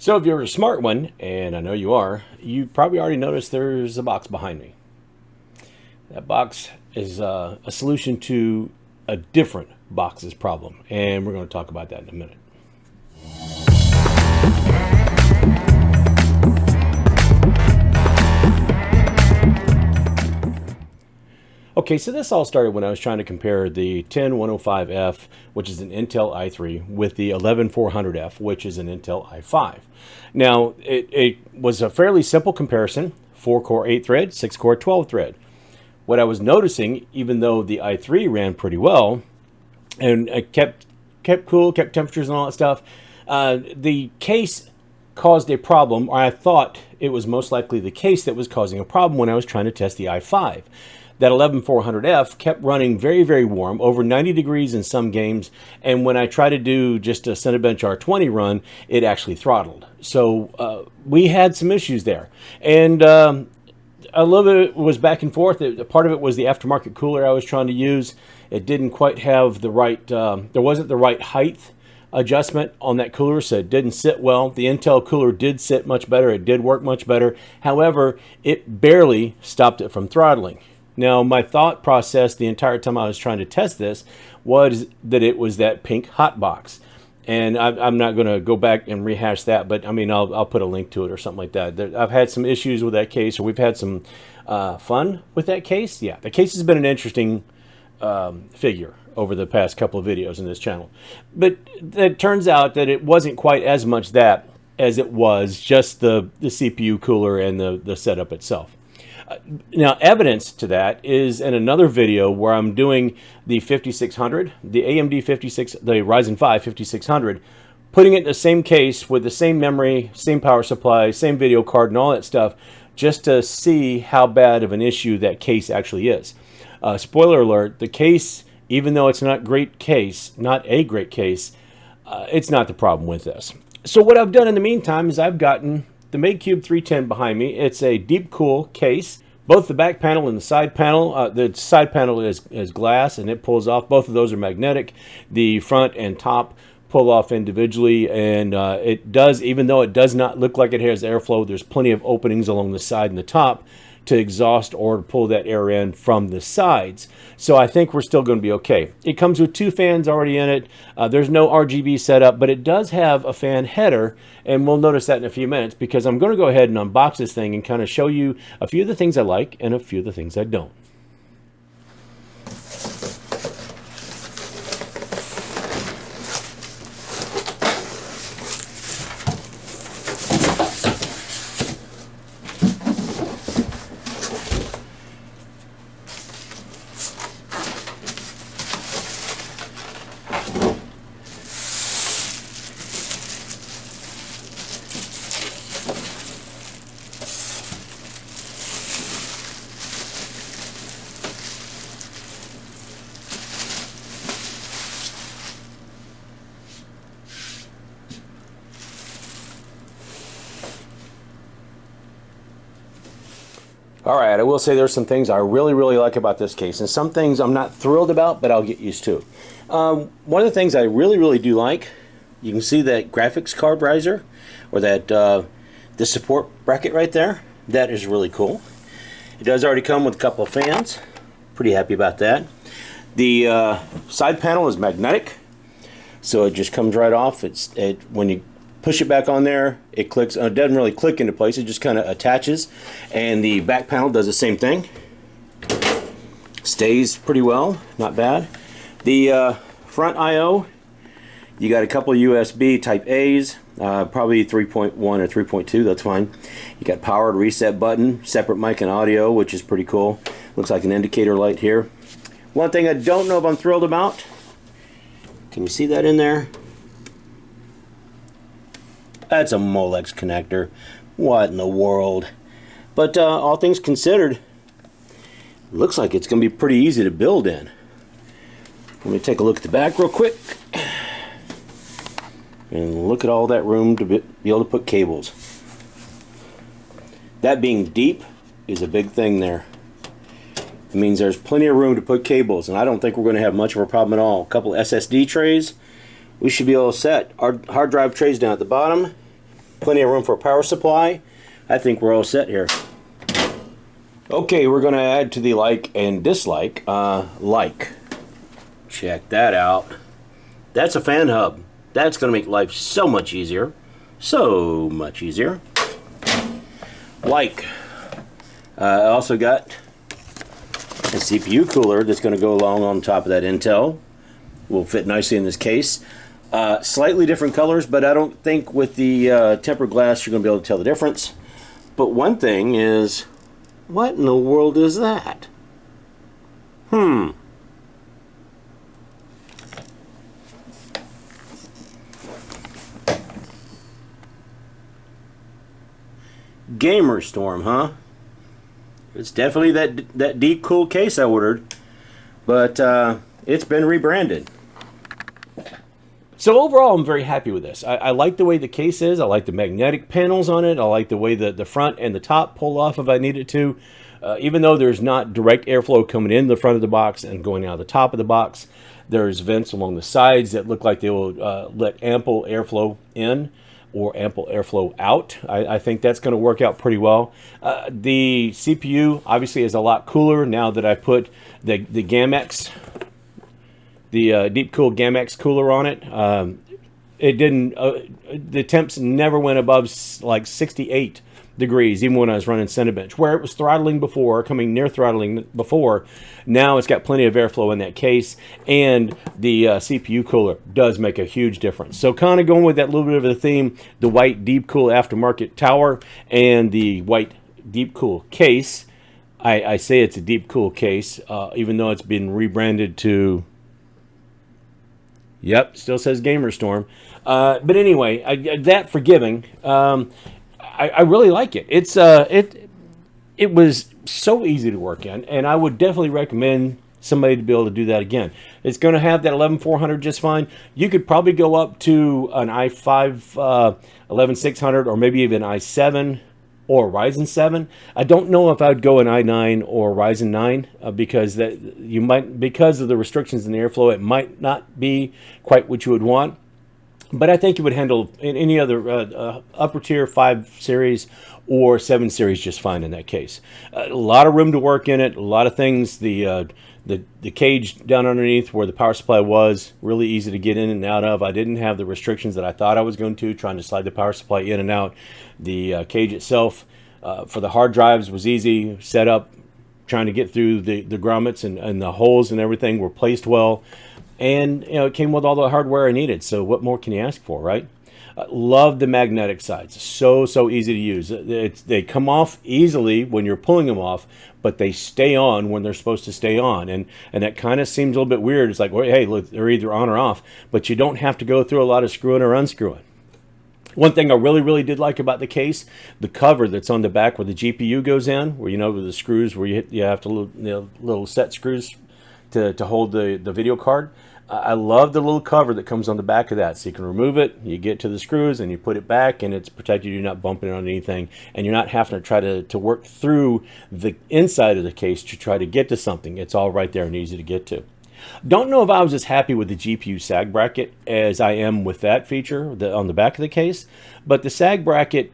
So if you're a smart one, and I know you are, you probably already noticed there's a box behind me. That box is a solution to a different box's problem, and we're going to talk about that in a minute. Okay, so this all started when I was trying to compare the 10105F, which is an Intel i3, with the 11400F, which is an Intel i5. Now, it was a fairly simple comparison, 4-core 8-thread, 6-core 12-thread. What I was noticing, even though the i3 ran pretty well, and it kept cool, kept temperatures and all that stuff, the case caused a problem, or I thought it was most likely the case that was causing a problem when I was trying to test the i5. That 11400F kept running very, very warm, over 90 degrees in some games, and when I tried to do just a Cinebench R20 run, it actually throttled. So we had some issues there. And a little bit was back and forth. Part of it was the aftermarket cooler I was trying to use. It didn't quite have the right, there wasn't the right height adjustment on that cooler, so it didn't sit well. The Intel cooler did sit much better. It did work much better. However, it barely stopped it from throttling. Now, my thought process the entire time I was trying to test this was that it was that pink hot box. And I'm not going to go back and rehash that, but I mean, I'll put a link to it or something like that. I've had some issues with that case, or we've had some fun with that case. Yeah, the case has been an interesting figure over the past couple of videos in this channel. But it turns out that it wasn't quite as much that as it was just the CPU cooler and the setup itself. Now, evidence to that is in another video where I'm doing the 5600, the AMD the Ryzen 5 5600, putting it in the same case with the same memory, same power supply, same video card, and all that stuff, just to see how bad of an issue that case actually is. Spoiler alert, the case, even though it's not a great case, it's not the problem with this. So what I've done in the meantime is I've gotten the MACUBE 310 behind me. It's a DeepCool case. Both the back panel and the side panel is glass and it pulls off. Both of those are magnetic. The front and top pull off individually, and it does, even though it does not look like it has airflow, there's plenty of openings along the side and the top to exhaust or to pull that air in from the sides. So I think we're still going to be okay. It comes with 2 fans already in it. There's no RGB setup, but it does have a fan header, and we'll notice that in a few minutes because I'm going to go ahead and unbox this thing and kind of show you a few of the things I like and a few of the things I don't. All right, I will say there's some things I really, really like about this case, and some things I'm not thrilled about, but I'll get used to. One of the things I really, really do like, you can see that graphics card riser, or that the support bracket right there. That is really cool. It does already come with a couple of fans. Pretty happy about that. The side panel is magnetic, so it just comes right off. When you push it back on there, it clicks. It doesn't really click into place, it just kind of attaches. And the back panel does the same thing. Stays pretty well, not bad. The front I/O, you got a couple of USB type A's, probably 3.1 or 3.2, that's fine. You got power, reset button, separate mic and audio, which is pretty cool. Looks like an indicator light here. One thing I don't know if I'm thrilled about, can you see that in there? That's a Molex connector. What in the world? But all things considered, looks like it's going to be pretty easy to build in. Let me take a look at the back real quick. And look at all that room to be able to put cables. That being deep is a big thing there. It means there's plenty of room to put cables, and I don't think we're going to have much of a problem at all. A couple SSD trays, we should be all set. Our hard drive trays down at the bottom. plenty of room for a power supply. I think we're all set here. Okay, we're going to add to the like and dislike. Like. Check that out. That's a fan hub. That's going to make life so much easier. So much easier. Like. I also got a CPU cooler that's going to go along on top of that Intel. Will fit nicely in this case. Slightly different colors, but I don't think with the tempered glass you're going to be able to tell the difference. But one thing is, what in the world is that? Gamer Storm, huh? It's definitely that DeepCool case I ordered, but it's been rebranded. So overall, I'm very happy with this. I like the way the case is. I like the magnetic panels on it. I like the way the front and the top pull off if I need it to. Even though there's not direct airflow coming in the front of the box and going out the top of the box, there's vents along the sides that look like they will let ample airflow in or ample airflow out. I think that's going to work out pretty well. The CPU obviously is a lot cooler now that I put the GAMMAXX, the DeepCool GAMMAXX cooler on it. It didn't, the temps never went above like 68 degrees, even when I was running Cinebench, where it was throttling before, coming near throttling before. Now it's got plenty of airflow in that case, and the CPU cooler does make a huge difference. So kind of going with that little bit of the theme, the white DeepCool aftermarket tower and the white DeepCool case. I say it's a DeepCool case, even though it's been rebranded to, yep, still says Gamer Storm. But anyway, that forgiving. I really like it. It was so easy to work in, and I would definitely recommend somebody to be able to do that again. It's going to have that 11400 just fine. You could probably go up to an i5 11600 or maybe even i7 or Ryzen 7. I don't know if I'd go an i9 or Ryzen 9 because of the restrictions in the airflow, it might not be quite what you would want. But I think it would handle in any other upper tier 5 series or 7 series just fine in that case. A lot of room to work in it, a lot of things. The cage down underneath where the power supply was, really easy to get in and out of. I didn't have the restrictions that I thought I was going to, trying to slide the power supply in and out. The cage itself for the hard drives was easy, set up, trying to get through the grommets and the holes and everything were placed well. And it came with all the hardware I needed. So what more can you ask for, right? Love the magnetic sides. So easy to use. They come off easily when you're pulling them off, but they stay on when they're supposed to stay on. And that kind of seems a little bit weird. It's like, well, hey, look, they're either on or off, but you don't have to go through a lot of screwing or unscrewing. One thing I really did like about the case, the cover that's on the back where the GPU goes in, where with the screws where you have to little set screws to hold the video card. I love the little cover that comes on the back of that. So you can remove it, you get to the screws, and you put it back, and it's protected. You're not bumping it on anything, and you're not having to try to work through the inside of the case to try to get to something. It's all right there and easy to get to. Don't know if I was as happy with the GPU sag bracket as I am with that feature on the back of the case, but the sag bracket,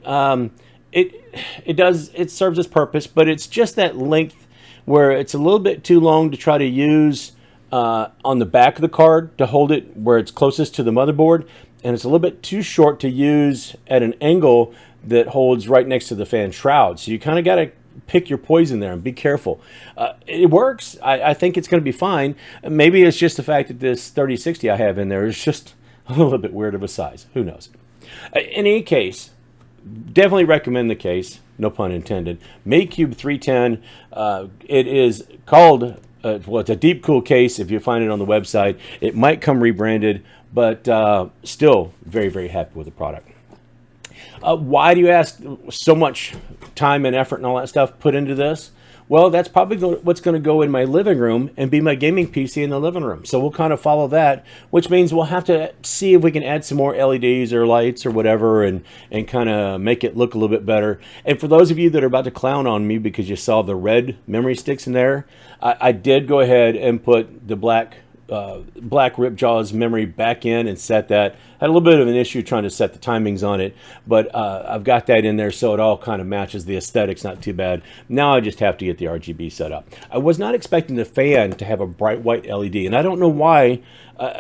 it serves its purpose, but it's just that length where it's a little bit too long to try to use on the back of the card to hold it where it's closest to the motherboard, and it's a little bit too short to use at an angle that holds right next to the fan shroud. So you kind of got to pick your poison there and be careful. It works. I think it's going to be fine. Maybe it's just the fact that this 3060 I have in there is just a little bit weird of a size. Who knows? In any case, definitely recommend the case. No pun intended. MACUBE 310. It is called... well, it's a DeepCool case if you find it on the website. It might come rebranded, but still very happy with the product. Why do you ask? So much time and effort and all that stuff put into this? Well, that's probably what's going to go in my living room and be my gaming PC in the living room. So we'll kind of follow that, which means we'll have to see if we can add some more LEDs or lights or whatever and kind of make it look a little bit better. And for those of you that are about to clown on me because you saw the red memory sticks in there, I did go ahead and put the black black Ripjaws memory back in and set that. Had a little bit of an issue trying to set the timings on it, but I've got that in there so it all kind of matches the aesthetics, not too bad. Now I just have to get the RGB set up. I was not expecting the fan to have a bright white LED, and I don't know why,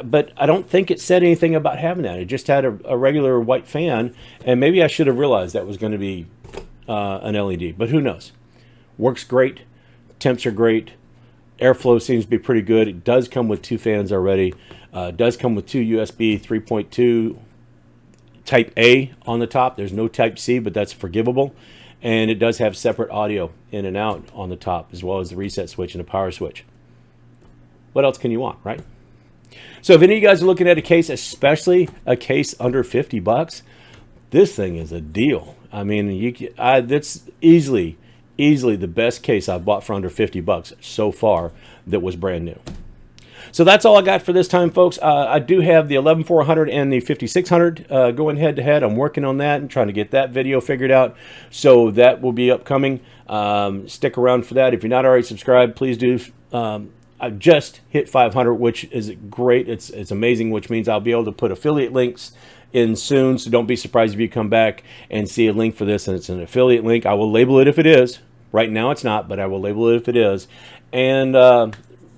but I don't think it said anything about having that. It just had a regular white fan, and maybe I should have realized that was going to be an LED, but who knows. Works great, temps are great. Airflow seems to be pretty good. It does come with 2 fans already. It does come with 2 USB 3.2 Type A on the top. There's no Type C, but that's forgivable. And it does have separate audio in and out on the top, as well as the reset switch and a power switch. What else can you want, right? So if any of you guys are looking at a case, especially a case under 50 bucks, this thing is a deal. I mean, that's easily the best case I've bought for under 50 bucks so far that was brand new. So that's all I got for this time, folks. I do have the 11400 and the 5600 going head to head. I'm working on that and trying to get that video figured out. So that will be upcoming. Stick around for that. If you're not already subscribed, please do. I just hit 500, which is great. It's amazing, which means I'll be able to put affiliate links in soon. So don't be surprised if you come back and see a link for this and it's an affiliate link. I will label it if it is. Right now it's not, but I will label it if it is. And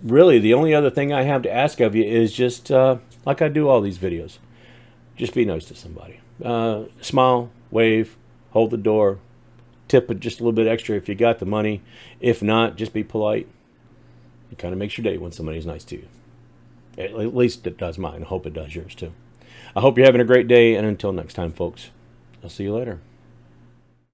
really, the only other thing I have to ask of you is just like I do all these videos, just be nice to somebody. Smile, wave, hold the door, tip it just a little bit extra if you got the money. If not, just be polite. It kind of makes your day when somebody's nice to you. At least it does mine. I hope it does yours too. I hope you're having a great day, and until next time, folks, I'll see you later.